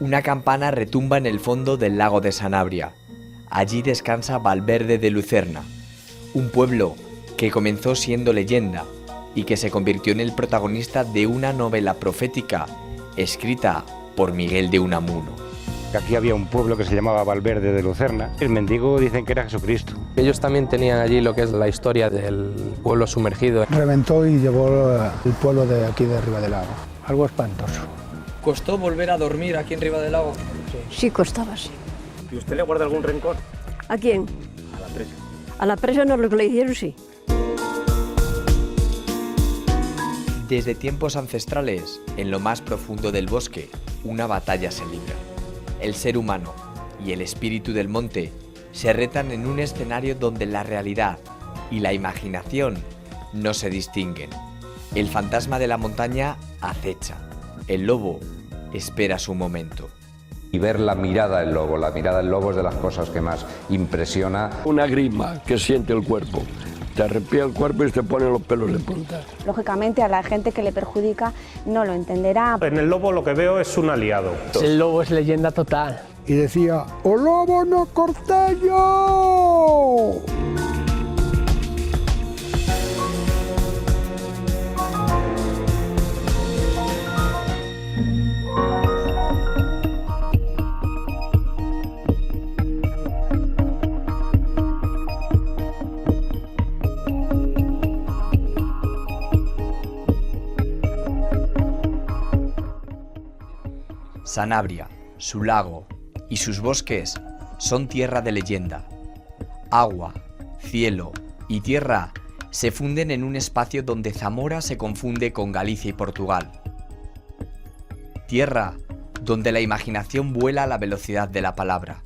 Una campana retumba en el fondo del lago de Sanabria. Allí descansa Valverde de Lucerna, un pueblo que comenzó siendo leyenda y que se convirtió en el protagonista de una novela profética escrita por Miguel de Unamuno. Aquí había un pueblo que se llamaba Valverde de Lucerna. El mendigo dicen que era Jesucristo. Ellos también tenían allí lo que es la historia del pueblo sumergido. Reventó y llevó el pueblo de aquí de Ribadelago. Algo espantoso. ¿Costó volver a dormir aquí en Ribadelago? Sí, costaba, sí. ¿Y usted le guarda algún rencor? ¿A quién? A la presa. A la presa no, lo que le hicieron sí. Desde tiempos ancestrales, en lo más profundo del bosque, una batalla se libra. El ser humano y el espíritu del monte se retan en un escenario donde la realidad y la imaginación no se distinguen. El fantasma de la montaña acecha. El lobo espera su momento. Y ver la mirada del lobo. La mirada del lobo es de las cosas que más impresiona. Una grima que siente el cuerpo. Te arrepía el cuerpo y te pone los pelos de punta. Lógicamente a la gente que le perjudica no lo entenderá. En el lobo lo que veo es un aliado. El lobo es leyenda total. Y decía, ¡o lobo no corté yo! Sanabria, su lago y sus bosques son tierra de leyenda. Agua, cielo y tierra se funden en un espacio donde Zamora se confunde con Galicia y Portugal. Tierra donde la imaginación vuela a la velocidad de la palabra.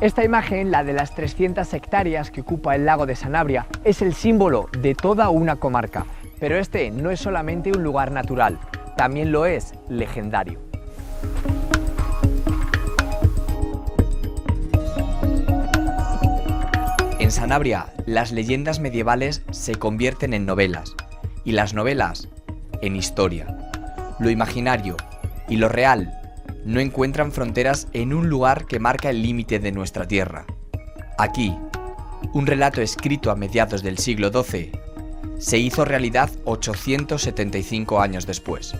Esta imagen, la de las 300 hectáreas que ocupa el lago de Sanabria, es el símbolo de toda una comarca. Pero este no es solamente un lugar natural, también lo es legendario. En Sanabria, las leyendas medievales se convierten en novelas, y las novelas en historia. Lo imaginario y lo real no encuentran fronteras en un lugar que marca el límite de nuestra tierra. Aquí, un relato escrito a mediados del siglo XII se hizo realidad 875 años después.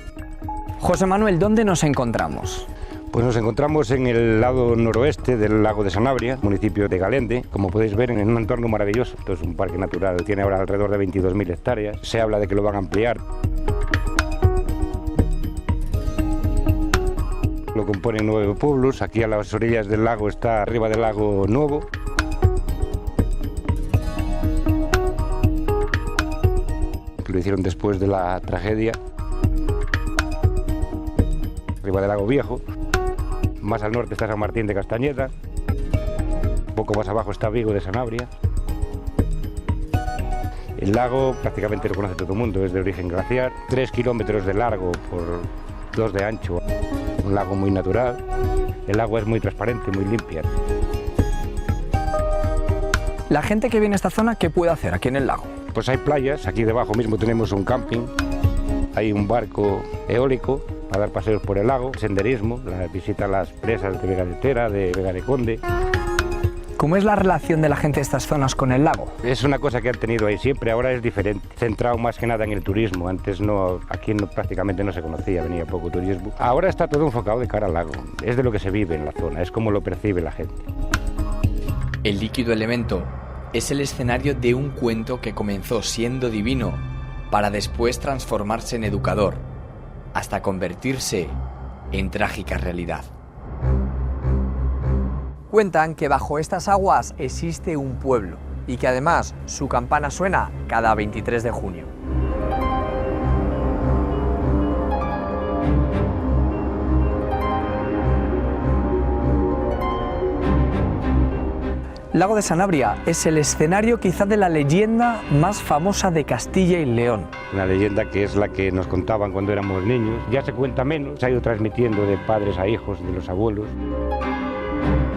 José Manuel, ¿dónde nos encontramos? Pues nos encontramos en el lado noroeste del lago de Sanabria, municipio de Galende, como podéis ver, en un entorno maravilloso. Esto es un parque natural, tiene ahora alrededor de 22.000 hectáreas. Se habla de que lo van a ampliar. Lo componen 9 pueblos. Aquí a las orillas del lago está arriba del lago Nuevo. Que lo hicieron después de la tragedia. Arriba del lago Viejo. Más al norte está San Martín de Castañeda. Un poco más abajo está Vigo de Sanabria. El lago prácticamente lo conoce todo el mundo, es de origen glaciar. 3 kilómetros de largo por 2 de ancho. Un lago muy natural. El agua es muy transparente, muy limpia. La gente que viene a esta zona, ¿qué puede hacer aquí en el lago? Pues hay playas, aquí debajo mismo tenemos un camping. Hay un barco eólico para dar paseos por el lago, senderismo, la visita a las presas de Vega de Tera, de Vega de Conde. ¿Cómo es la relación de la gente de estas zonas con el lago? Es una cosa que han tenido ahí siempre, ahora es diferente, centrado más que nada en el turismo. Antes no, aquí prácticamente no se conocía, venía poco turismo. Ahora está todo enfocado de cara al lago, es de lo que se vive en la zona, es como lo percibe la gente. El líquido elemento es el escenario de un cuento que comenzó siendo divino para después transformarse en educador, hasta convertirse en trágica realidad. Cuentan que bajo estas aguas existe un pueblo y que además su campana suena cada 23 de junio. Lago de Sanabria es el escenario quizá de la leyenda más famosa de Castilla y León. Una leyenda que es la que nos contaban cuando éramos niños. Ya se cuenta menos, se ha ido transmitiendo de padres a hijos, de los abuelos.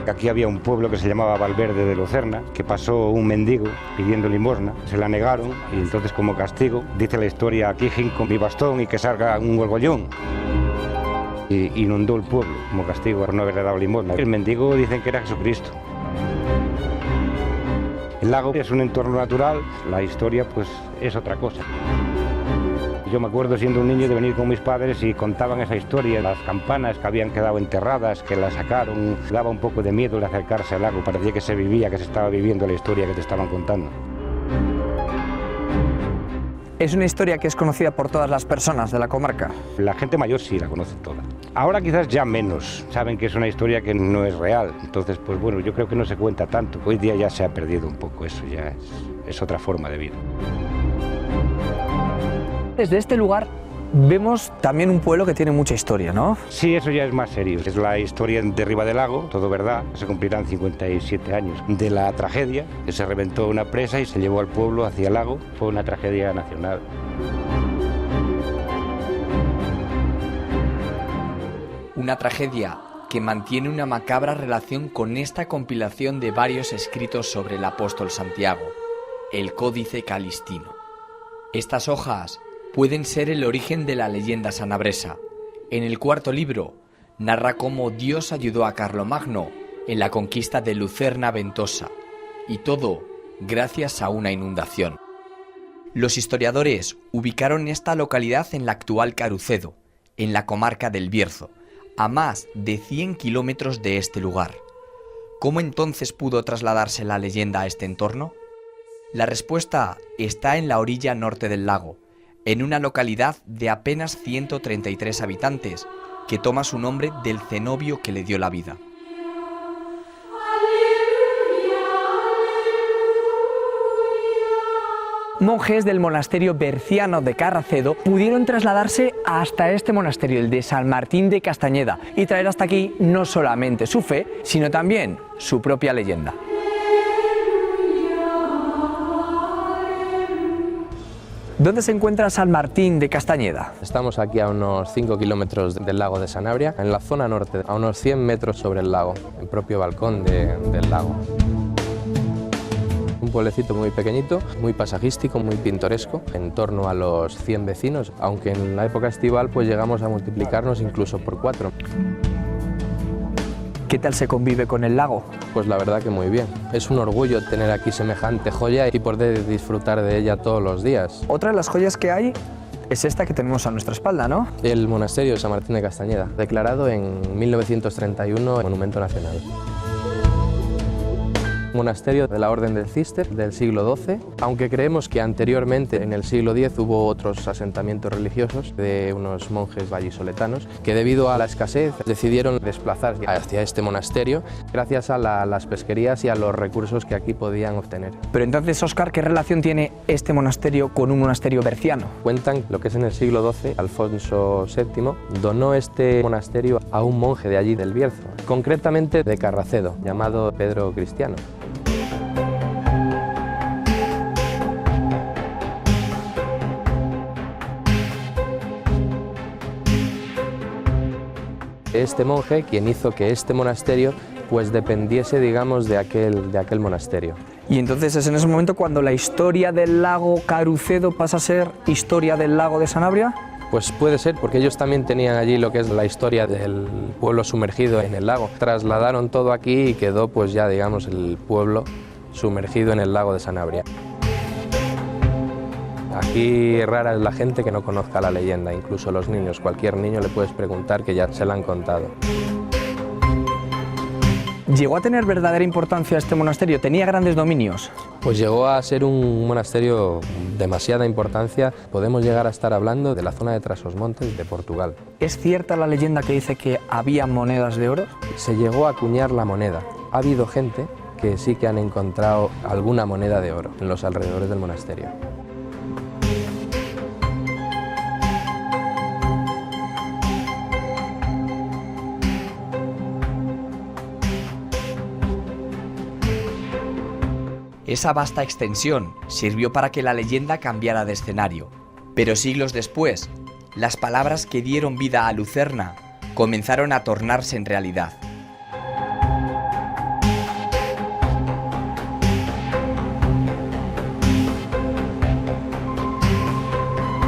Aquí había un pueblo que se llamaba Valverde de Lucerna, que pasó un mendigo pidiendo limosna, se la negaron y entonces como castigo, dice la historia, aquí jinco mi bastón y que salga un gorgollón. Y inundó el pueblo como castigo por no haberle dado limosna. El mendigo dicen que era Jesucristo. El lago es un entorno natural, la historia pues es otra cosa. Yo me acuerdo siendo un niño de venir con mis padres y contaban esa historia, las campanas que habían quedado enterradas, que las sacaron, daba un poco de miedo de acercarse al lago, parecía que se vivía, que se estaba viviendo la historia que te estaban contando. Es una historia que es conocida por todas las personas de la comarca. La gente mayor sí la conoce toda. Ahora quizás ya menos, saben que es una historia que no es real, entonces pues bueno, yo creo que no se cuenta tanto. Hoy día ya se ha perdido un poco eso, ya es otra forma de vida. Desde este lugar vemos también un pueblo que tiene mucha historia, ¿no? Sí, eso ya es más serio. Es la historia de Ribadelago, todo verdad. Se cumplirán 57 años de la tragedia, que se reventó una presa y se llevó al pueblo hacia el lago. Fue una tragedia nacional. Una tragedia que mantiene una macabra relación con esta compilación de varios escritos sobre el apóstol Santiago, el Códice Calistino. Estas hojas pueden ser el origen de la leyenda sanabresa. En el cuarto libro, narra cómo Dios ayudó a Carlomagno en la conquista de Lucerna Ventosa, y todo gracias a una inundación. Los historiadores ubicaron esta localidad en la actual Carucedo, en la comarca del Bierzo, a más de 100 kilómetros de este lugar. ¿Cómo entonces pudo trasladarse la leyenda a este entorno? La respuesta está en la orilla norte del lago, en una localidad de apenas 133 habitantes, que toma su nombre del cenobio que le dio la vida. Monjes del monasterio berciano de Carracedo pudieron trasladarse hasta este monasterio, el de San Martín de Castañeda, y traer hasta aquí no solamente su fe, sino también su propia leyenda. ¿Dónde se encuentra San Martín de Castañeda? Estamos aquí a unos 5 kilómetros del lago de Sanabria, en la zona norte, a unos 100 metros sobre el lago, el propio balcón del lago. Un pueblecito muy pequeñito, muy pasajístico, muy pintoresco, en torno a los 100 vecinos, aunque en la época estival pues llegamos a multiplicarnos incluso por 4. ¿Qué tal se convive con el lago? Pues la verdad que muy bien. Es un orgullo tener aquí semejante joya y poder disfrutar de ella todos los días. Otra de las joyas que hay es esta que tenemos a nuestra espalda, ¿no? El monasterio de San Martín de Castañeda, declarado en 1931 Monumento Nacional. Monasterio de la Orden del Císter del siglo XII, aunque creemos que anteriormente en el siglo X hubo otros asentamientos religiosos de unos monjes vallisoletanos que debido a la escasez decidieron desplazarse hacia este monasterio gracias a las pesquerías y a los recursos que aquí podían obtener. Pero entonces, Óscar, ¿qué relación tiene este monasterio con un monasterio berciano? Cuentan lo que es en el siglo XII, Alfonso VII donó este monasterio a un monje de allí del Bierzo, concretamente de Carracedo, llamado Pedro Cristiano. Este monje quien hizo que este monasterio pues dependiese, digamos, de aquel monasterio. Y entonces es en ese momento cuando la historia del lago Carucedo pasa a ser historia del lago de Sanabria. Pues puede ser, porque ellos también tenían allí lo que es la historia del pueblo sumergido en el lago. Trasladaron todo aquí y quedó pues ya, digamos, el pueblo sumergido en el lago de Sanabria. Aquí rara es la gente que no conozca la leyenda, incluso los niños. Cualquier niño le puedes preguntar que ya se la han contado. ¿Llegó a tener verdadera importancia este monasterio? ¿Tenía grandes dominios? Pues llegó a ser un monasterio de demasiada importancia. Podemos llegar a estar hablando de la zona de Trás-os-Montes de Portugal. ¿Es cierta la leyenda que dice que había monedas de oro? Se llegó a acuñar la moneda. Ha habido gente que sí que han encontrado alguna moneda de oro en los alrededores del monasterio. Esa vasta extensión sirvió para que la leyenda cambiara de escenario, pero siglos después, las palabras que dieron vida a Lucerna comenzaron a tornarse en realidad.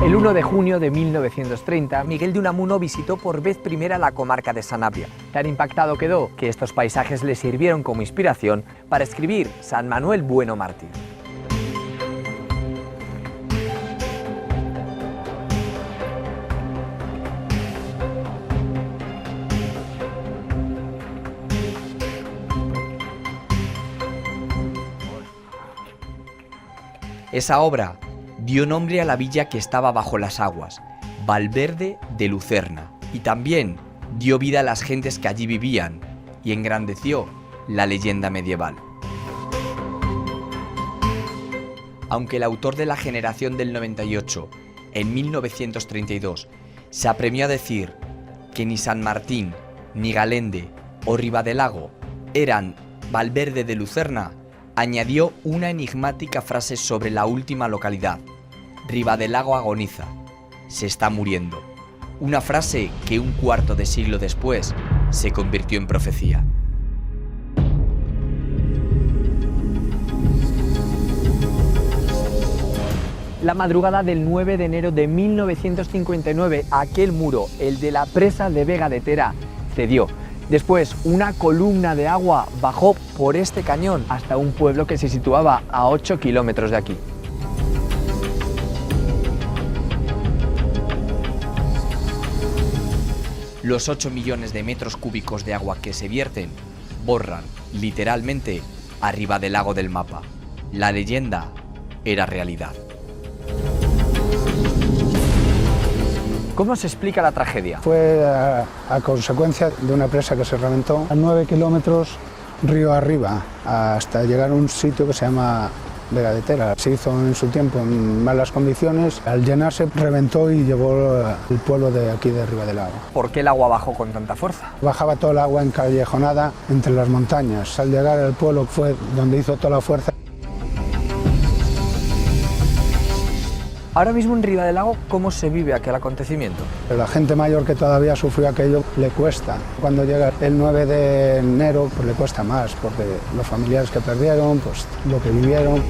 El 1 de junio de 1930, Miguel de Unamuno visitó por vez primera la comarca de Sanabria. Tan impactado quedó que estos paisajes le sirvieron como inspiración para escribir San Manuel Bueno Mártir. Esa obra dio nombre a la villa que estaba bajo las aguas, Valverde de Lucerna, y también dio vida a las gentes que allí vivían y engrandeció la leyenda medieval. Aunque el autor de La Generación del 98, en 1932, se apremió a decir que ni San Martín, ni Galende o Ribadelago eran Valverde de Lucerna, añadió una enigmática frase sobre la última localidad: Ribadelago agoniza, se está muriendo. Una frase que un cuarto de siglo después se convirtió en profecía. La madrugada del 9 de enero de 1959, aquel muro, el de la presa de Vega de Tera, cedió. Después, una columna de agua bajó por este cañón hasta un pueblo que se situaba a 8 kilómetros de aquí. Los 8 millones de metros cúbicos de agua que se vierten borran, literalmente, a Ribadelago del mapa. La leyenda era realidad. ¿Cómo se explica la tragedia? Fue a consecuencia de una presa que se reventó a 9 kilómetros río arriba, hasta llegar a un sitio que se llama Vega de Tera. Se hizo en su tiempo en malas condiciones. Al llenarse reventó y llevó el pueblo de aquí de Ribadelago. ¿Por qué el agua bajó con tanta fuerza? Bajaba toda el agua encallejonada entre las montañas. Al llegar al pueblo fue donde hizo toda la fuerza. Ahora mismo en Ribadelago, ¿cómo se vive aquel acontecimiento? La gente mayor que todavía sufrió aquello le cuesta. Cuando llega el 9 de enero pues le cuesta más, porque los familiares que perdieron, pues lo que vivieron.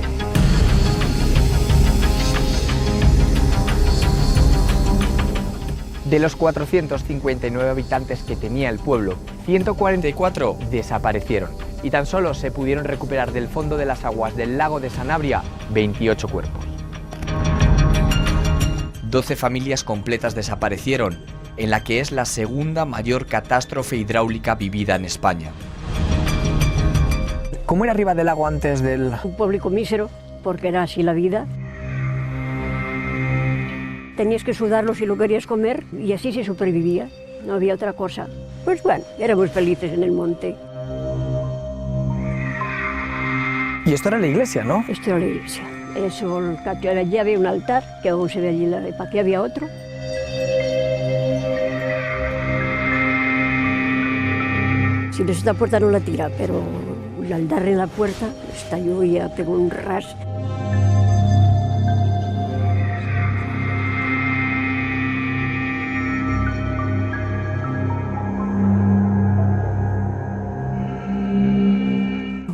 De los 459 habitantes que tenía el pueblo, 144 desaparecieron y tan solo se pudieron recuperar del fondo de las aguas del lago de Sanabria 28 cuerpos. 12 familias completas desaparecieron en la que es la segunda mayor catástrofe hidráulica vivida en España. ¿Cómo era Ribadelago antes del...? Un pueblo mísero, porque era así la vida. Tenías que sudarlo si lo querías comer y así se supervivía, no había otra cosa. Pues bueno, éramos felices en el monte. Y esto era la iglesia, ¿no? Esto era la iglesia. Eso, allí había un altar, que aún se ve allí, para aquí había otro. Si ves esta puerta no la tira, pero al darle la puerta, estalló y ya pegó un ras.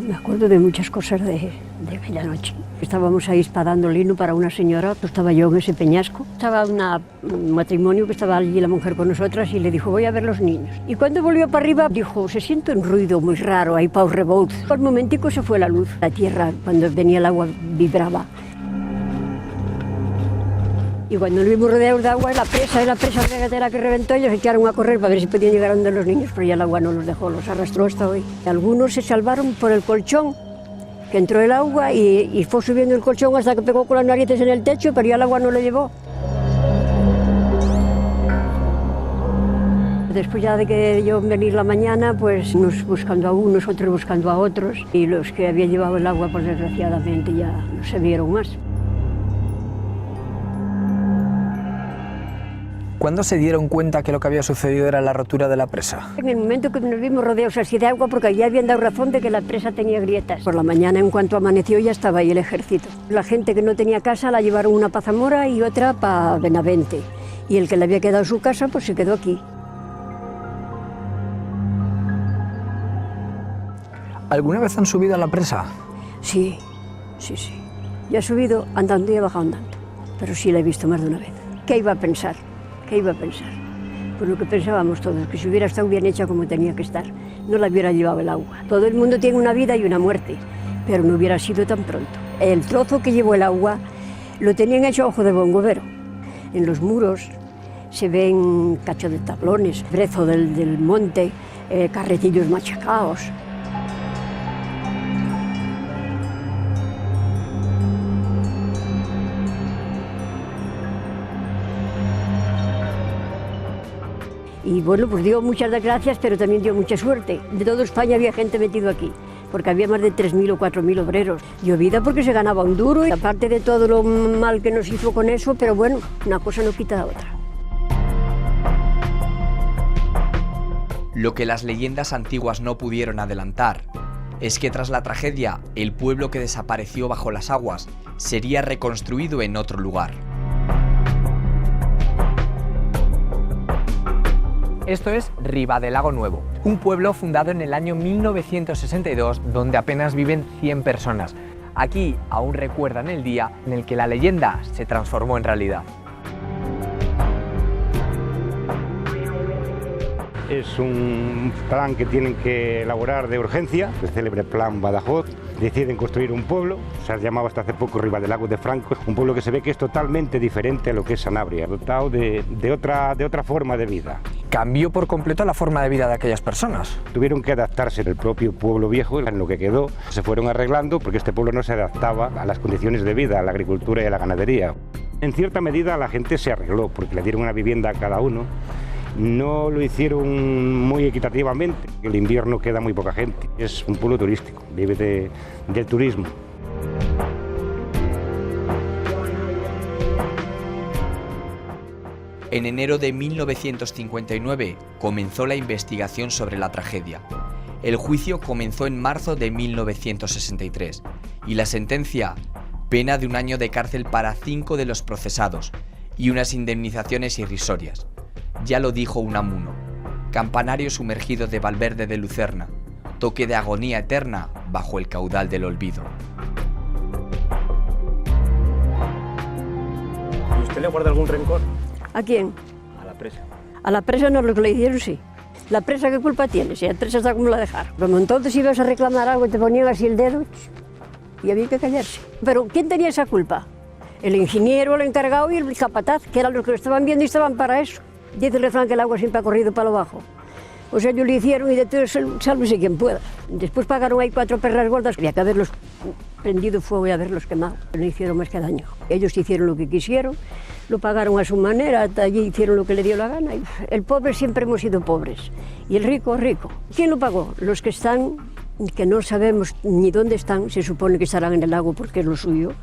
Me acuerdo de muchas cosas de aquella noche. Estábamos ahí espadando lino para una señora, estaba yo en ese peñasco. Estaba un matrimonio que estaba allí la mujer con nosotras y le dijo, voy a ver los niños. Y cuando volvió para arriba dijo, se siente un ruido muy raro, ahí Pau Rebout. Al momentico se fue la luz. La tierra, cuando venía el agua, vibraba. Y cuando nos vimos rodeados de agua, la presa de Tera que reventó, ellos se echaron a correr para ver si podían llegar a donde los niños, pero ya el agua no los dejó, los arrastró hasta hoy. Algunos se salvaron por el colchón, que entró el agua y fue subiendo el colchón hasta que pegó con las narices en el techo, pero ya el agua no lo llevó. Después ya de que yo venir la mañana, pues unos buscando a unos, otros buscando a otros, y los que había llevado el agua, pues desgraciadamente ya no se vieron más. ¿Cuándo se dieron cuenta que lo que había sucedido era la rotura de la presa? En el momento que nos vimos rodeados así de agua, porque ya habían dado razón de que la presa tenía grietas. Por la mañana, en cuanto amaneció, ya estaba ahí el ejército. La gente que no tenía casa la llevaron una para Zamora y otra para Benavente. Y el que le había quedado su casa, pues se quedó aquí. ¿Alguna vez han subido a la presa? Sí, sí, sí. Yo he subido andando y he bajado andando. Pero sí la he visto más de una vez. ¿Qué iba a pensar? ¿Qué iba a pensar? Pues lo que pensábamos todos, que si hubiera estado bien hecha como tenía que estar, no la hubiera llevado el agua. Todo el mundo tiene una vida y una muerte, pero no hubiera sido tan pronto. El trozo que llevó el agua lo tenían hecho a ojo de bongobero. En los muros se ven cachos de tablones, brezo del monte, carretillos machacados. Y bueno, pues dio muchas gracias, pero también dio mucha suerte. De toda España había gente metido aquí, porque había más de 3.000 o 4.000 obreros. Llovida porque se ganaba un duro, y aparte de todo lo mal que nos hizo con eso, pero bueno, una cosa no quita la otra. Lo que las leyendas antiguas no pudieron adelantar es que tras la tragedia, el pueblo que desapareció bajo las aguas sería reconstruido en otro lugar. Esto es Ribadelago Nuevo, un pueblo fundado en el año 1962 donde apenas viven 100 personas. Aquí aún recuerdan el día en el que la leyenda se transformó en realidad. Es un plan que tienen que elaborar de urgencia, el célebre Plan Badajoz. Deciden construir un pueblo, se llamaba hasta hace poco Ribadelago de Franco, un pueblo que se ve que es totalmente diferente a lo que es Sanabria, dotado de otra forma de vida. Cambió por completo la forma de vida de aquellas personas. Tuvieron que adaptarse del propio pueblo viejo, en lo que quedó se fueron arreglando porque este pueblo no se adaptaba a las condiciones de vida, a la agricultura y a la ganadería. En cierta medida la gente se arregló porque le dieron una vivienda a cada uno. No lo hicieron muy equitativamente, el invierno queda muy poca gente. Es un pueblo turístico, vive del turismo. En enero de 1959 comenzó la investigación sobre la tragedia. El juicio comenzó en marzo de 1963 y la sentencia, pena de 1 año de cárcel para 5 de los procesados y unas indemnizaciones irrisorias. Ya lo dijo Unamuno, campanario sumergido de Valverde de Lucerna, toque de agonía eterna bajo el caudal del olvido. ¿Y usted le guarda algún rencor? ¿A quién? A la presa. A la presa no, lo que le hicieron sí. ¿La presa qué culpa tiene? Si la presa está como la dejaron. Como entonces ibas a reclamar algo y te ponían así el dedo y había que callarse. Pero ¿quién tenía esa culpa? El ingeniero, el encargado y el capataz, que eran los que lo estaban viendo y estaban para eso. Dice el refrán que el agua siempre ha corrido para lo bajo. O sea, ellos lo hicieron y de todo sálvese quien pueda. Después pagaron ahí 4 perras gordas, había que haberlos prendido fuego y haberlos quemado. No hicieron más que daño. Ellos hicieron lo que quisieron, lo pagaron a su manera, allí hicieron lo que le dio la gana. El pobre siempre hemos sido pobres y el rico, rico. ¿Quién lo pagó? Los que están, que no sabemos ni dónde están, se supone que estarán en el lago porque es lo suyo.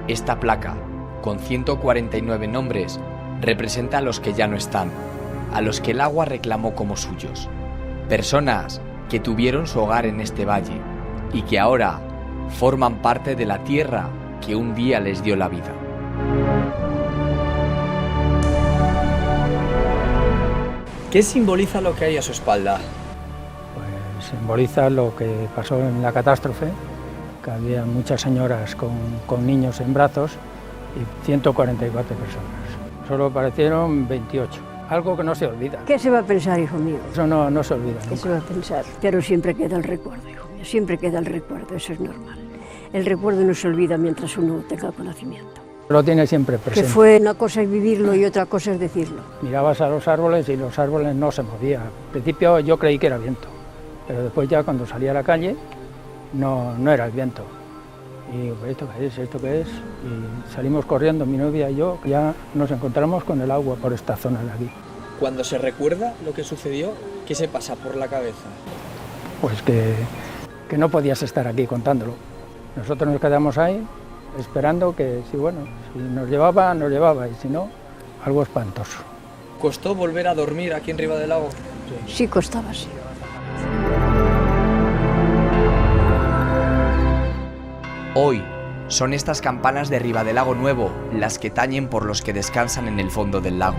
Esta placa, con 149 nombres, representa a los que ya no están, a los que el agua reclamó como suyos. Personas que tuvieron su hogar en este valle y que ahora forman parte de la tierra que un día les dio la vida. ¿Qué simboliza lo que hay a su espalda? Pues simboliza lo que pasó en la catástrofe, que había muchas señoras con niños en brazos y 144 personas. Solo aparecieron 28, algo que no se olvida. ¿Qué se va a pensar, hijo mío? Eso no se olvida nunca. ¿Qué se va a pensar? Pero siempre queda el recuerdo, hijo mío, siempre queda el recuerdo, eso es normal. El recuerdo no se olvida mientras uno tenga conocimiento. Lo tiene siempre presente. Que fue una cosa es vivirlo y otra cosa es decirlo. Mirabas a los árboles y los árboles no se movían. Al principio yo creí que era viento, pero después ya cuando salí a la calle no era el viento. Y digo, ¿esto qué es? ¿Esto qué es? Y salimos corriendo, mi novia y yo, ya nos encontramos con el agua por esta zona de aquí. Cuando se recuerda lo que sucedió, ¿qué se pasa por la cabeza? Pues que no podías estar aquí contándolo. Nosotros nos quedamos ahí esperando que, si nos llevaba, nos llevaba, y si no, algo espantoso. ¿Costó volver a dormir aquí en Riva del Lago? Sí, costaba, sí. Hoy son estas campanas de Riva del Lago Nuevo las que tañen por los que descansan en el fondo del lago.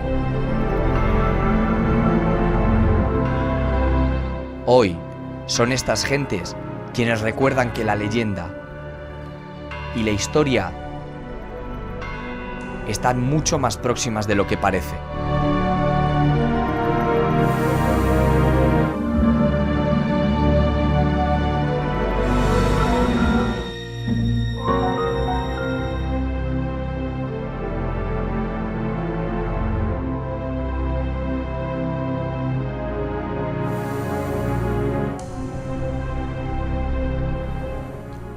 Hoy son estas gentes quienes recuerdan que la leyenda y la historia están mucho más próximas de lo que parece.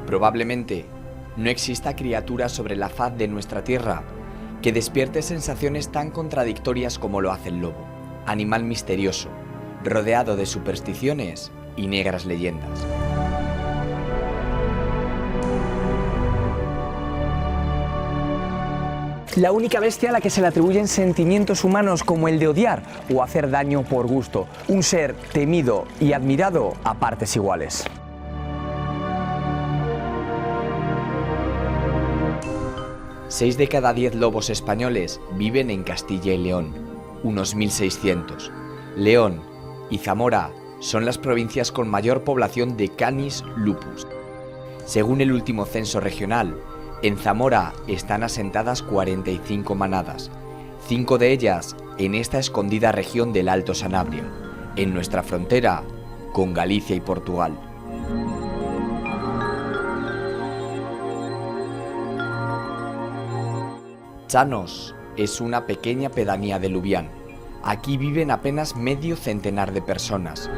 Probablemente no exista criatura sobre la faz de nuestra tierra que despierte sensaciones tan contradictorias como lo hace el lobo, animal misterioso, rodeado de supersticiones y negras leyendas. La única bestia a la que se le atribuyen sentimientos humanos como el de odiar o hacer daño por gusto. Un ser temido y admirado a partes iguales. Seis de cada 10 lobos españoles viven en Castilla y León, unos 1.600. León y Zamora son las provincias con mayor población de Canis lupus. Según el último censo regional, en Zamora están asentadas 45 manadas, 5 de ellas en esta escondida región del Alto Sanabria, en nuestra frontera con Galicia y Portugal. Chanos es una pequeña pedanía de Lubián. Aquí viven apenas medio centenar de personas.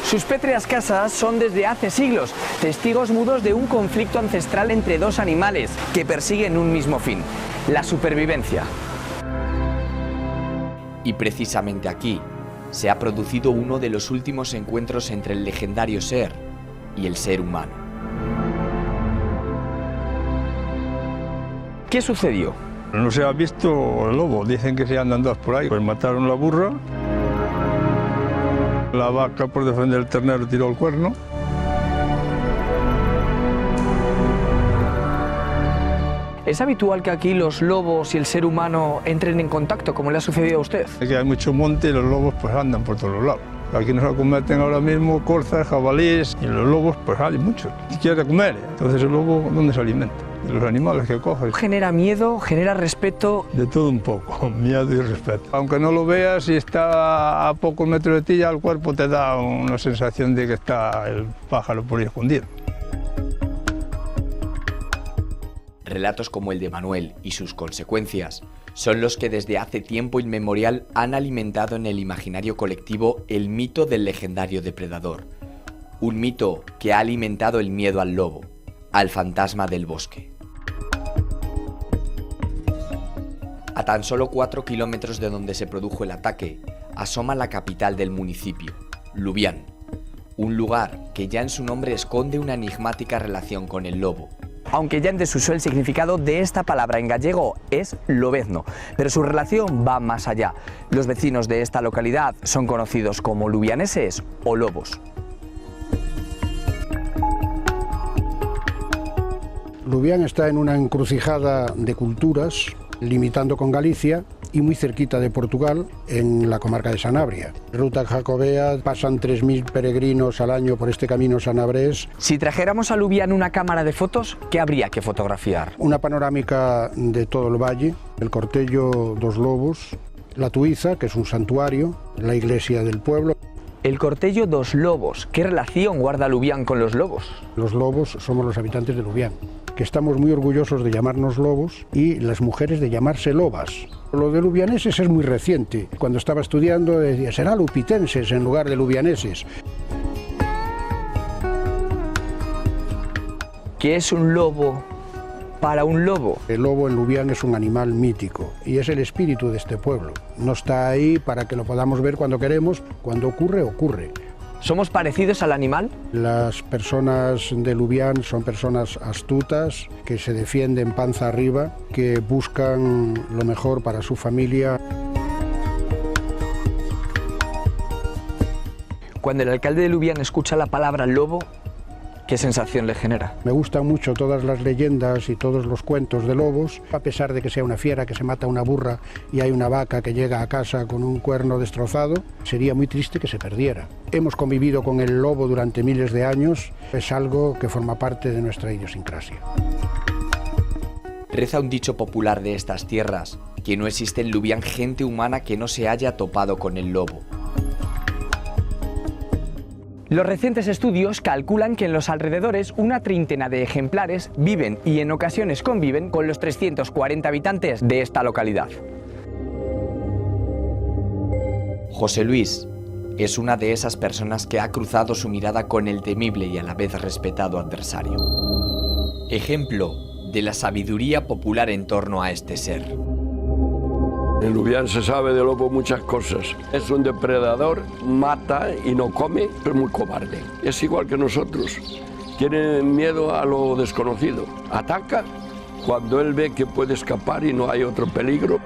Sus pétreas casas son desde hace siglos testigos mudos de un conflicto ancestral entre dos animales que persiguen un mismo fin, la supervivencia. Y precisamente aquí se ha producido uno de los últimos encuentros entre el legendario ser y el ser humano. ¿Qué sucedió? No se ha visto el lobo, dicen que se andan dos por ahí. Pues mataron la burra, la vaca por defender el ternero tiró el cuerno. ¿Es habitual que aquí los lobos y el ser humano entren en contacto, como le ha sucedido a usted? Es que hay mucho monte y los lobos pues andan por todos los lados. Aquí nos acometen ahora mismo corzas, jabalíes y los lobos pues hay muchos. Y quiere comer, entonces el lobo ¿dónde se alimenta? De los animales que coge. ¿Genera miedo? ¿Genera respeto? De todo un poco, miedo y respeto. Aunque no lo veas y está a pocos metros de ti, ya el cuerpo te da una sensación de que está el pájaro por ahí escondido. Relatos como el de Manuel y sus consecuencias son los que desde hace tiempo inmemorial han alimentado en el imaginario colectivo el mito del legendario depredador. Un mito que ha alimentado el miedo al lobo, al fantasma del bosque. A tan solo 4 kilómetros de donde se produjo el ataque, asoma la capital del municipio, Lubián, un lugar que ya en su nombre esconde una enigmática relación con el lobo. Aunque ya en desuso el significado de esta palabra en gallego es lobezno, pero su relación va más allá. Los vecinos de esta localidad son conocidos como lubianeses o lobos. Lubián está en una encrucijada de culturas, limitando con Galicia y muy cerquita de Portugal, en la comarca de Sanabria. Ruta jacobea, pasan 3.000 peregrinos al año por este camino sanabrés. Si trajéramos a Lubián una cámara de fotos, ¿qué habría que fotografiar? Una panorámica de todo el valle, el Cortello dos Lobos, la Tuiza, que es un santuario, la iglesia del pueblo. El Cortello dos Lobos, ¿qué relación guarda Lubián con los lobos? Los lobos somos los habitantes de Lubián, que estamos muy orgullosos de llamarnos lobos y las mujeres de llamarse lobas. Lo de lubianeses es muy reciente. Cuando estaba estudiando decía, será lupitenses en lugar de lubianeses. ¿Qué es un lobo para un lobo? El lobo en Lubián es un animal mítico y es el espíritu de este pueblo. No está ahí para que lo podamos ver cuando queremos, cuando ocurre, ocurre. ¿Somos parecidos al animal? Las personas de Lubián son personas astutas, que se defienden panza arriba, que buscan lo mejor para su familia. Cuando el alcalde de Lubián escucha la palabra lobo, ¿qué sensación le genera? Me gustan mucho todas las leyendas y todos los cuentos de lobos, a pesar de que sea una fiera que se mata a una burra y hay una vaca que llega a casa con un cuerno destrozado, sería muy triste que se perdiera. Hemos convivido con el lobo durante miles de años, es algo que forma parte de nuestra idiosincrasia. Reza un dicho popular de estas tierras, que no existe en Lubián gente humana que no se haya topado con el lobo. Los recientes estudios calculan que en los alrededores una treintena de ejemplares viven y en ocasiones conviven con los 340 habitantes de esta localidad. José Luis es una de esas personas que ha cruzado su mirada con el temible y a la vez respetado adversario. Ejemplo de la sabiduría popular en torno a este ser. En Lubián se sabe de lobo muchas cosas. Es un depredador, mata y no come, pero es muy cobarde. Es igual que nosotros. Tiene miedo a lo desconocido. Ataca cuando él ve que puede escapar y no hay otro peligro.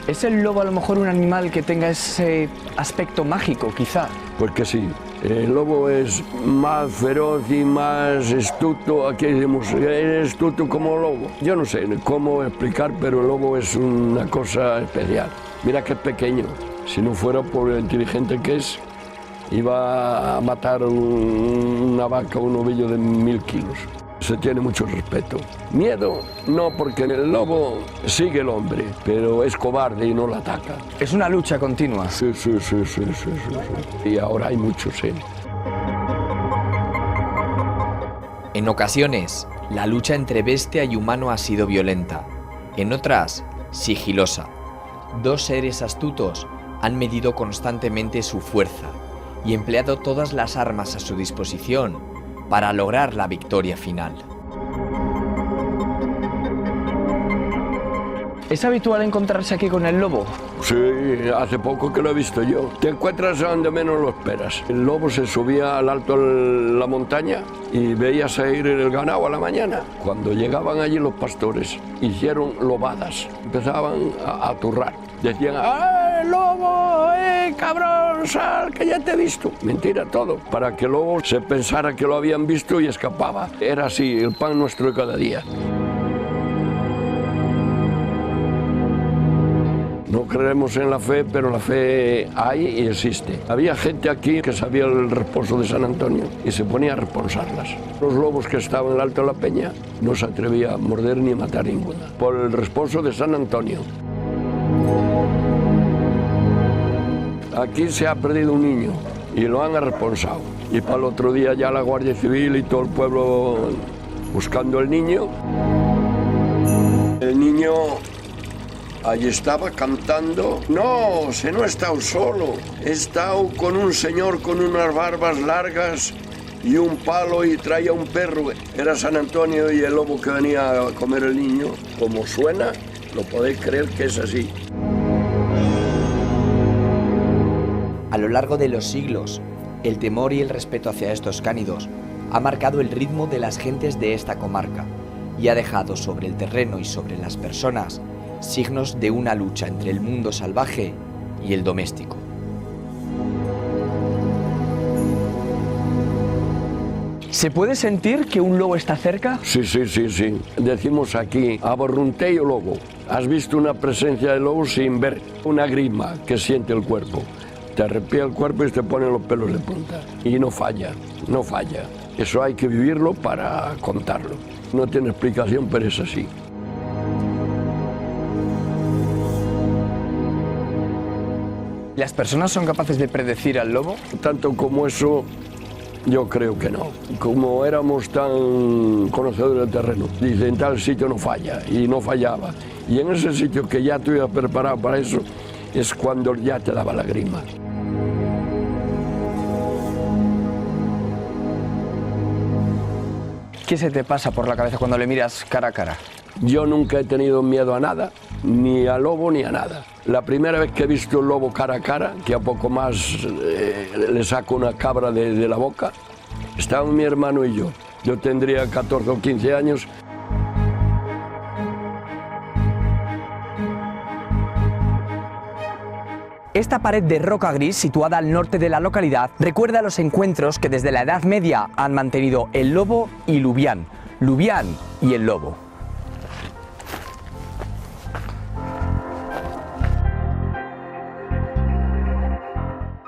¿Es el lobo a lo mejor un animal que tenga ese aspecto mágico, quizá? Pues que sí. El lobo es más feroz y más astuto. Aquí decimos, es astuto como lobo. Yo no sé cómo explicar, pero el lobo es una cosa especial. Mira que es pequeño. Si no fuera por lo inteligente que es, iba a matar una vaca o un ovillo de 1000 kilos. Se tiene mucho respeto. Miedo, no, porque el lobo sigue el hombre, pero es cobarde y no lo ataca. Es una lucha continua. Sí. Y ahora hay muchos, sí. En ocasiones, la lucha entre bestia y humano ha sido violenta. En otras, sigilosa. Dos seres astutos han medido constantemente su fuerza y empleado todas las armas a su disposición para lograr la victoria final. ¿Es habitual encontrarse aquí con el lobo? Sí, hace poco que lo he visto yo. Te encuentras a donde menos lo esperas. El lobo se subía al alto de la montaña y veías a ir el ganado a la mañana. Cuando llegaban allí los pastores, hicieron lobadas. Empezaban a turrar. Decían, ¡ah, el lobo! ¡Cabrón, sal, que ya te he visto! Mentira todo, para que el lobo se pensara que lo habían visto y escapaba. Era así, el pan nuestro de cada día. No creemos en la fe, pero la fe hay y existe. Había gente aquí que sabía el reposo de San Antonio y se ponía a responsarlas. Los lobos que estaban en el Alto de la Peña no se atrevía a morder ni a matar ninguna, por el reposo de San Antonio. Aquí se ha perdido un niño y lo han arresponsado. Y para el otro día ya la Guardia Civil y todo el pueblo buscando el niño. El niño allí estaba cantando. No, se no he estado solo. He estado con un señor con unas barbas largas y un palo y traía un perro. Era San Antonio y el lobo que venía a comer el niño. Como suena, lo podéis creer que es así. A lo largo de los siglos, el temor y el respeto hacia estos cánidos ha marcado el ritmo de las gentes de esta comarca y ha dejado sobre el terreno y sobre las personas signos de una lucha entre el mundo salvaje y el doméstico. ¿Se puede sentir que un lobo está cerca? Sí. Decimos aquí, aborrunteo lobo. Has visto una presencia de lobo sin ver una grima que siente el cuerpo. Te arrepía el cuerpo y te ponen los pelos de punta. Y no falla. Eso hay que vivirlo para contarlo. No tiene explicación, pero es así. ¿Las personas son capaces de predecir al lobo? Tanto como eso, yo creo que no. Como éramos tan conocedores del terreno, dicen tal sitio no falla, y no fallaba. Y en ese sitio que ya tú ibas preparado para eso, es cuando ya te daba la grima. ¿Qué se te pasa por la cabeza cuando le miras cara a cara? Yo nunca he tenido miedo a nada, ni al lobo ni a nada. La primera vez que he visto un lobo cara a cara, que a poco más le saco una cabra de la boca, estaban mi hermano y yo. Yo tendría 14 o 15 años. Esta pared de roca gris, situada al norte de la localidad, recuerda los encuentros que desde la Edad Media han mantenido el lobo y Lubián, Lubián y el lobo.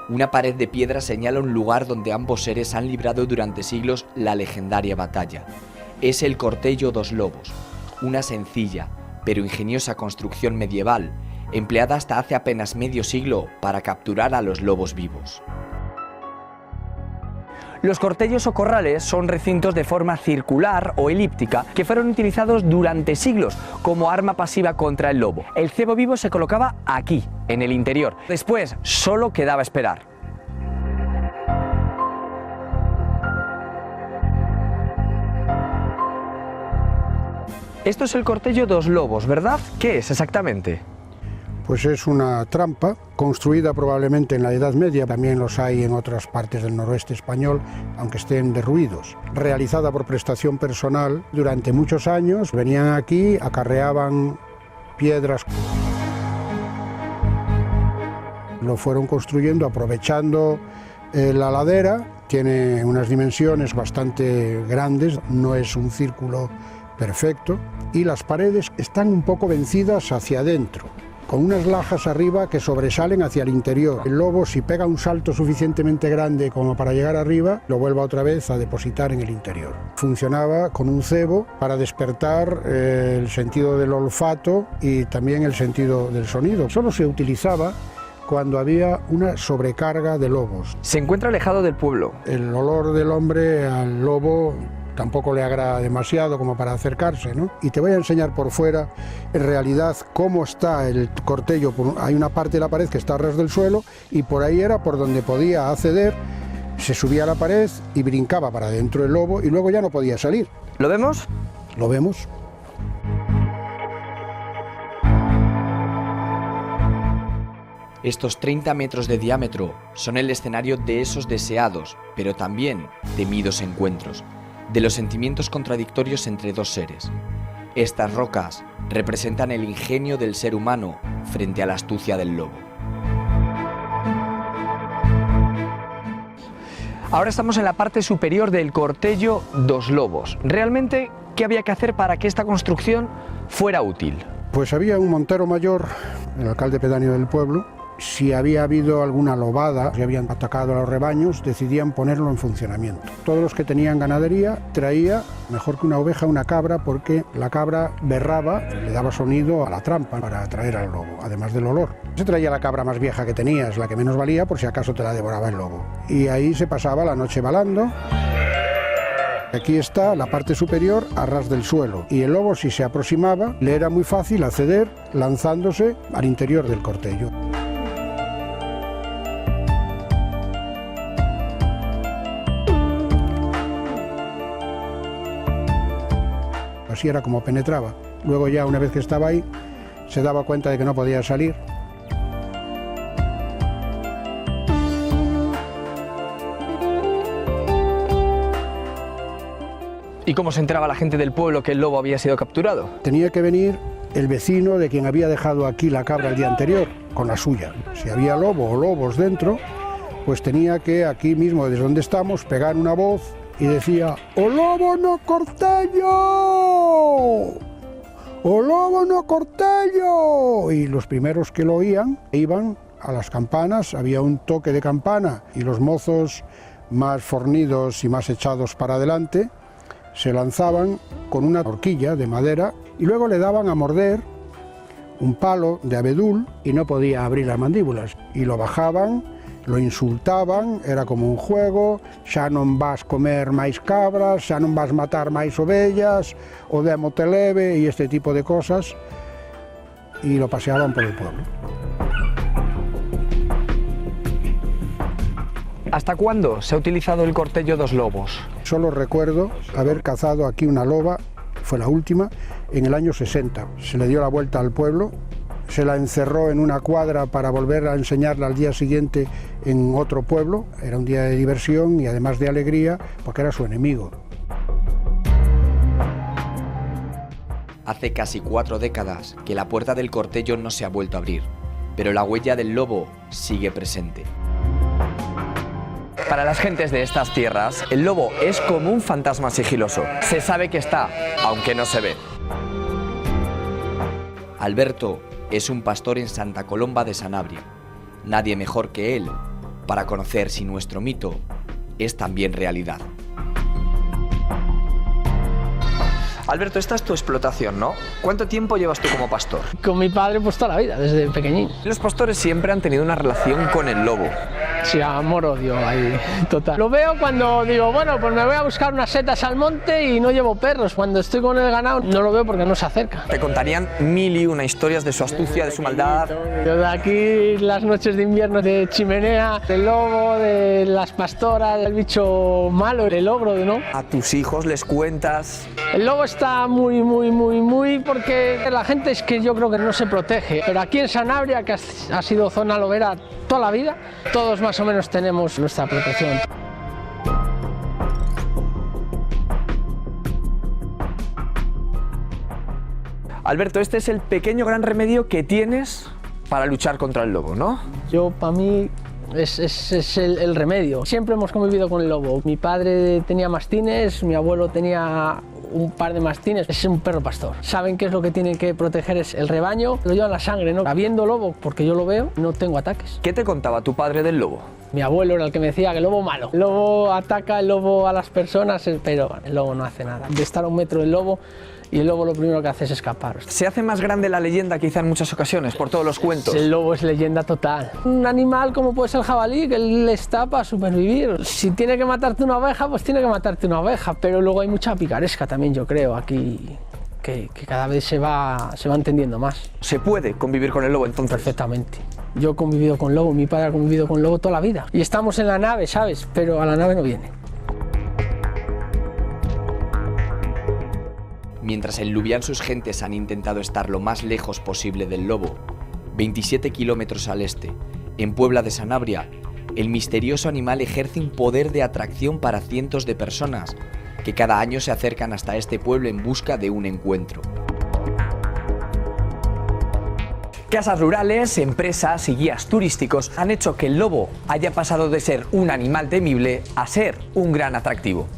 Una pared de piedra señala un lugar donde ambos seres han librado durante siglos la legendaria batalla. Es el Cortello dos Lobos, una sencilla pero ingeniosa construcción medieval empleada hasta hace apenas medio siglo para capturar a los lobos vivos. Los cortellos o corrales son recintos de forma circular o elíptica que fueron utilizados durante siglos como arma pasiva contra el lobo. El cebo vivo se colocaba aquí, en el interior. Después solo quedaba esperar. Esto es el Cortello dos Lobos, ¿verdad? ¿Qué es exactamente? Pues es una trampa construida probablemente en la Edad Media, también los hay en otras partes del noroeste español, aunque estén derruidos. Realizada por prestación personal durante muchos años, venían aquí, acarreaban piedras. Lo fueron construyendo aprovechando la ladera, tiene unas dimensiones bastante grandes, no es un círculo perfecto, y las paredes están un poco vencidas hacia adentro, con unas lajas arriba que sobresalen hacia el interior. El lobo, si pega un salto suficientemente grande como para llegar arriba, lo vuelva otra vez a depositar en el interior. Funcionaba con un cebo para despertar el sentido del olfato y también el sentido del sonido. Solo se utilizaba cuando había una sobrecarga de lobos. Se encuentra alejado del pueblo. El olor del hombre al lobo tampoco le agrada demasiado como para acercarse, ¿no? Y te voy a enseñar por fuera, en realidad, cómo está el cortello. Hay una parte de la pared que está a ras del suelo y por ahí era por donde podía acceder, se subía a la pared y brincaba para adentro el lobo y luego ya no podía salir. ¿Lo vemos? Lo vemos. Estos 30 metros de diámetro son el escenario de esos deseados, pero también temidos encuentros, de los sentimientos contradictorios entre dos seres. Estas rocas representan el ingenio del ser humano frente a la astucia del lobo. Ahora estamos en la parte superior del Cortello dos Lobos. ¿Realmente qué había que hacer para que esta construcción fuera útil? Pues había un montero mayor, el alcalde pedáneo del pueblo. Si había habido alguna lobada, si habían atacado a los rebaños, decidían ponerlo en funcionamiento. Todos los que tenían ganadería traía, mejor que una oveja, una cabra, porque la cabra berraba, le daba sonido a la trampa para atraer al lobo, además del olor. Se traía la cabra más vieja que tenías, la que menos valía, por si acaso te la devoraba el lobo. Y ahí se pasaba la noche balando. Aquí está la parte superior a ras del suelo y el lobo, si se aproximaba, le era muy fácil acceder lanzándose al interior del cortello. Así era como penetraba. Luego ya, una vez que estaba ahí, se daba cuenta de que no podía salir. ¿Y cómo se enteraba la gente del pueblo que el lobo había sido capturado? Tenía que venir el vecino de quien había dejado aquí la cabra el día anterior, con la suya. Si había lobo o lobos dentro, pues tenía que aquí mismo, desde donde estamos, pegar una voz y decía: ¡O lobo no Cortello! ¡O lobo no Cortello! Y los primeros que lo oían iban a las campanas, había un toque de campana y los mozos más fornidos y más echados para adelante se lanzaban con una horquilla de madera y luego le daban a morder un palo de abedul y no podía abrir las mandíbulas. Y lo bajaban, lo insultaban, era como un juego: xa non vas comer máis cabras, xa non vas matar máis ovellas, o démote leve, y este tipo de cosas, y lo paseaban por el pueblo. ¿Hasta cuándo se ha utilizado el Cortello dos Lobos? Solo recuerdo haber cazado aquí una loba fue la última, en el año 60. Se le dio la vuelta al pueblo, se la encerró en una cuadra para volver a enseñarla al día siguiente en otro pueblo. Era un día de diversión y además de alegría, porque era su enemigo. Hace casi 4 décadas que la puerta del Cortello no se ha vuelto a abrir, pero la huella del lobo sigue presente. Para las gentes de estas tierras, el lobo es como un fantasma sigiloso. Se sabe que está, aunque no se ve. Alberto es un pastor en Santa Colomba de Sanabria. Nadie mejor que él para conocer si nuestro mito es también realidad. Alberto, esta es tu explotación, ¿no? ¿Cuánto tiempo llevas tú como pastor? Con mi padre pues toda la vida, desde pequeñín. Los pastores siempre han tenido una relación con el lobo. Sí, amor-odio ahí, total. Lo veo cuando digo, bueno, pues me voy a buscar unas setas al monte y no llevo perros. Cuando estoy con el ganado no lo veo porque no se acerca. Te contarían 1001 historias de su astucia, de su maldad. Yo de aquí, las noches de invierno de chimenea, del lobo, de las pastoras, del bicho malo, del ogro, ¿no? A tus hijos les cuentas. El lobo está muy porque la gente es que yo creo que no se protege. Pero aquí en Sanabria, que ha sido zona lobera toda la vida, todos más o menos tenemos nuestra protección. Alberto, este es el pequeño gran remedio que tienes para luchar contra el lobo, ¿no? Yo, para mí, es el remedio. Siempre hemos convivido con el lobo. Mi padre tenía mastines, mi abuelo tenía un par de mastines. Es un perro pastor. Saben qué es lo que tienen que proteger, es el rebaño. Lo llevan la sangre, ¿no? Habiendo lobo, porque yo lo veo, no tengo ataques. ¿Qué te contaba tu padre del lobo? Mi abuelo era el que me decía que el lobo malo. El lobo ataca, el lobo a las personas, pero el lobo no hace nada. De estar a 1 metro del lobo, y el lobo lo primero que hace es escapar. ¿Se hace más grande la leyenda quizá en muchas ocasiones por todos los cuentos? El lobo es leyenda total. Un animal como puede ser el jabalí, que él está para supervivir. Si tiene que matarte una oveja, pues tiene que matarte una oveja, pero luego hay mucha picaresca también, yo creo, aquí, que cada vez se va entendiendo más. ¿Se puede convivir con el lobo entonces? Perfectamente. Yo he convivido con lobo, mi padre ha convivido con lobo toda la vida. Y estamos en la nave, ¿sabes? Pero a la nave no viene. Mientras en Lubián sus gentes han intentado estar lo más lejos posible del lobo, 27 kilómetros al este, en Puebla de Sanabria, el misterioso animal ejerce un poder de atracción para cientos de personas que cada año se acercan hasta este pueblo en busca de un encuentro. Casas rurales, empresas y guías turísticos han hecho que el lobo haya pasado de ser un animal temible a ser un gran atractivo.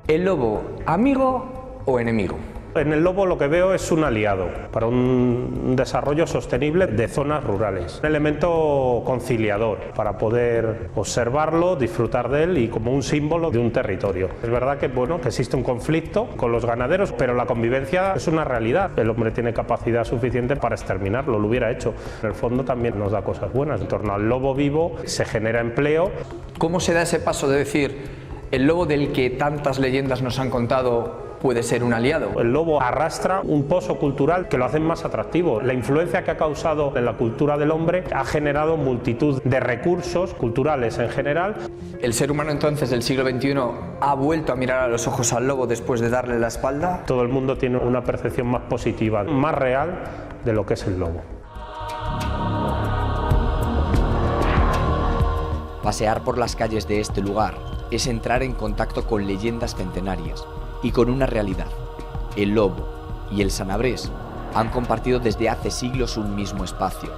¿El lobo, amigo o enemigo? En el lobo lo que veo es un aliado para un desarrollo sostenible de zonas rurales. Un elemento conciliador para poder observarlo, disfrutar de él y como un símbolo de un territorio. Es verdad que, que existe un conflicto con los ganaderos, pero la convivencia es una realidad. El hombre tiene capacidad suficiente para exterminarlo, lo hubiera hecho. En el fondo también nos da cosas buenas. En torno al lobo vivo se genera empleo. ¿Cómo se da ese paso de decir el lobo del que tantas leyendas nos han contado puede ser un aliado? El lobo arrastra un pozo cultural que lo hace más atractivo. La influencia que ha causado en la cultura del hombre ha generado multitud de recursos culturales en general. ¿El ser humano entonces del siglo XXI ha vuelto a mirar a los ojos al lobo después de darle la espalda? Todo el mundo tiene una percepción más positiva, más real de lo que es el lobo. Pasear por las calles de este lugar es entrar en contacto con leyendas centenarias y con una realidad. El lobo y el sanabrés han compartido desde hace siglos un mismo espacio.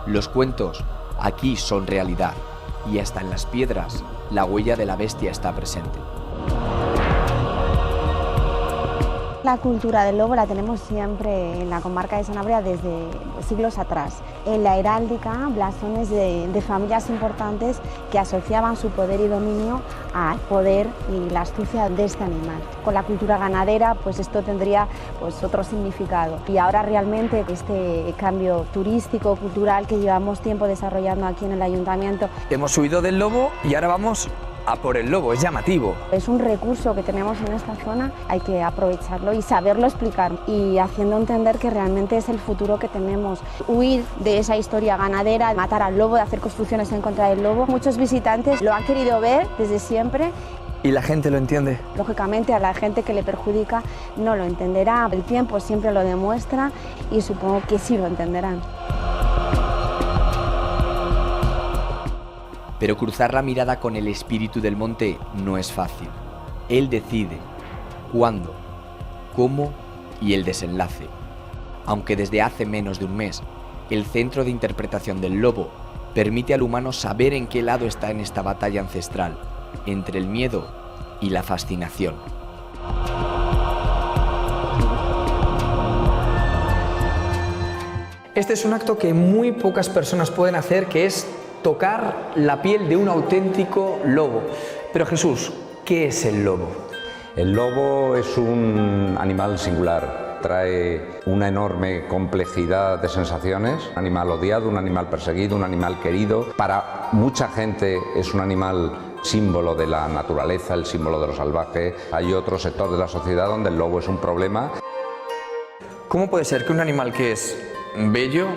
Los cuentos aquí son realidad y hasta en las piedras la huella de la bestia está presente. La cultura del lobo la tenemos siempre en la comarca de Sanabria desde siglos atrás. En la heráldica, blasones de familias importantes que asociaban su poder y dominio al poder y la astucia de este animal. Con la cultura ganadera, pues esto tendría otro significado. Y ahora realmente este cambio turístico, cultural que llevamos tiempo desarrollando aquí en el ayuntamiento. Hemos huido del lobo y ahora vamos a por el lobo, es llamativo. Es un recurso que tenemos en esta zona, hay que aprovecharlo y saberlo explicar y haciendo entender que realmente es el futuro que tenemos. Huir de esa historia ganadera, de matar al lobo, de hacer construcciones en contra del lobo. Muchos visitantes lo han querido ver desde siempre. ¿Y la gente lo entiende? Lógicamente a la gente que le perjudica no lo entenderá, el tiempo siempre lo demuestra y supongo que sí lo entenderán. Pero cruzar la mirada con el espíritu del monte no es fácil. Él decide cuándo, cómo y el desenlace. Aunque desde hace menos de un mes, el centro de interpretación del lobo permite al humano saber en qué lado está en esta batalla ancestral, entre el miedo y la fascinación. Este es un acto que muy pocas personas pueden hacer, que es tocar la piel de un auténtico lobo. Pero Jesús, ¿qué es el lobo? El lobo es un animal singular. Trae una enorme complejidad de sensaciones, un animal odiado, un animal perseguido, un animal querido. Para mucha gente es un animal símbolo de la naturaleza, el símbolo de lo salvaje. Hay otro sector de la sociedad donde el lobo es un problema. ¿Cómo puede ser que un animal que es bello,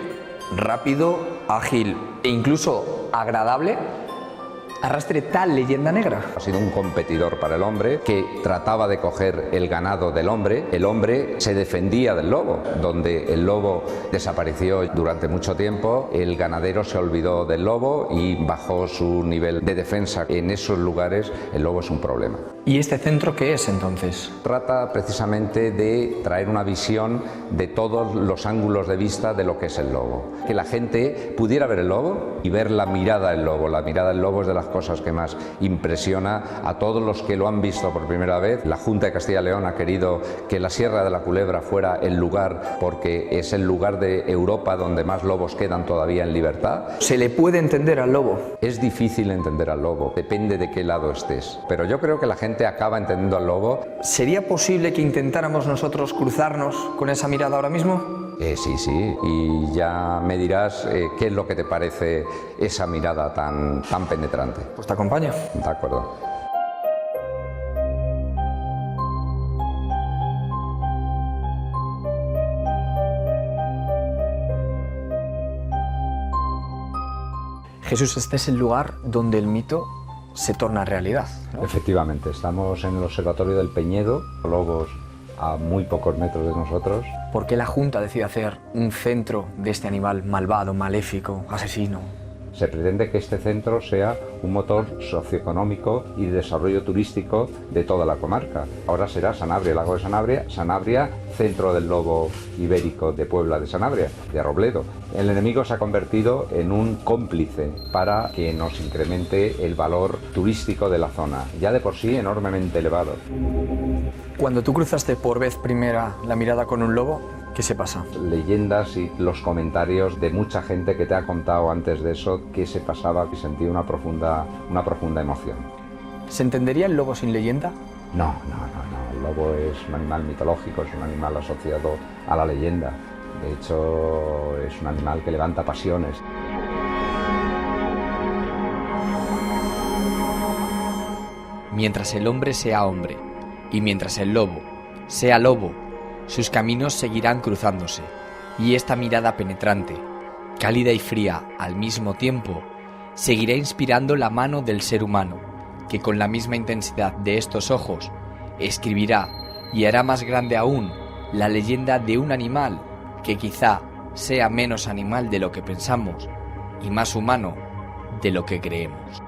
rápido, ágil e incluso agradable arrastre tal leyenda negra? Ha sido un competidor para el hombre que trataba de coger el ganado del hombre. El hombre se defendía del lobo. Donde el lobo desapareció durante mucho tiempo, el ganadero se olvidó del lobo y bajó su nivel de defensa. En esos lugares el lobo es un problema. ¿Y este centro qué es entonces? Trata precisamente de traer una visión de todos los ángulos de vista de lo que es el lobo. Que la gente pudiera ver el lobo y ver la mirada del lobo. La mirada del lobo es de las cosas que más impresiona a todos los que lo han visto por primera vez. La Junta de Castilla y León ha querido que la Sierra de la Culebra fuera el lugar, porque es el lugar de Europa donde más lobos quedan todavía en libertad. ¿Se le puede entender al lobo? Es difícil entender al lobo, depende de qué lado estés. Pero yo creo que la gente acaba entendiendo al lobo. ¿Sería posible que intentáramos nosotros cruzarnos con esa mirada ahora mismo? Sí, y ya me dirás qué es lo que te parece esa mirada tan penetrante. Pues te acompaño. De acuerdo. Jesús, este es el lugar donde el mito se torna realidad, ¿no? Efectivamente, estamos en el Observatorio del Peñedo, lobos a muy pocos metros de nosotros. ¿Por qué la Junta decide hacer un centro de este animal malvado, maléfico, asesino? Se pretende que este centro sea un motor socioeconómico y de desarrollo turístico de toda la comarca. Ahora será Sanabria, Lago de Sanabria, Sanabria, centro del lobo ibérico de Puebla de Sanabria, de Robledo. El enemigo se ha convertido en un cómplice para que nos incremente el valor turístico de la zona, ya de por sí enormemente elevado. Cuando tú cruzaste por vez primera la mirada con un lobo, ¿qué se pasa? Leyendas y los comentarios de mucha gente que te ha contado antes de eso qué se pasaba, que sentía una profunda emoción. ¿Se entendería el lobo sin leyenda? No. El lobo es un animal mitológico, es un animal asociado a la leyenda. De hecho, es un animal que levanta pasiones. Mientras el hombre sea hombre y mientras el lobo sea lobo, sus caminos seguirán cruzándose, y esta mirada penetrante, cálida y fría al mismo tiempo, seguirá inspirando la mano del ser humano, que con la misma intensidad de estos ojos, escribirá y hará más grande aún la leyenda de un animal que quizá sea menos animal de lo que pensamos y más humano de lo que creemos.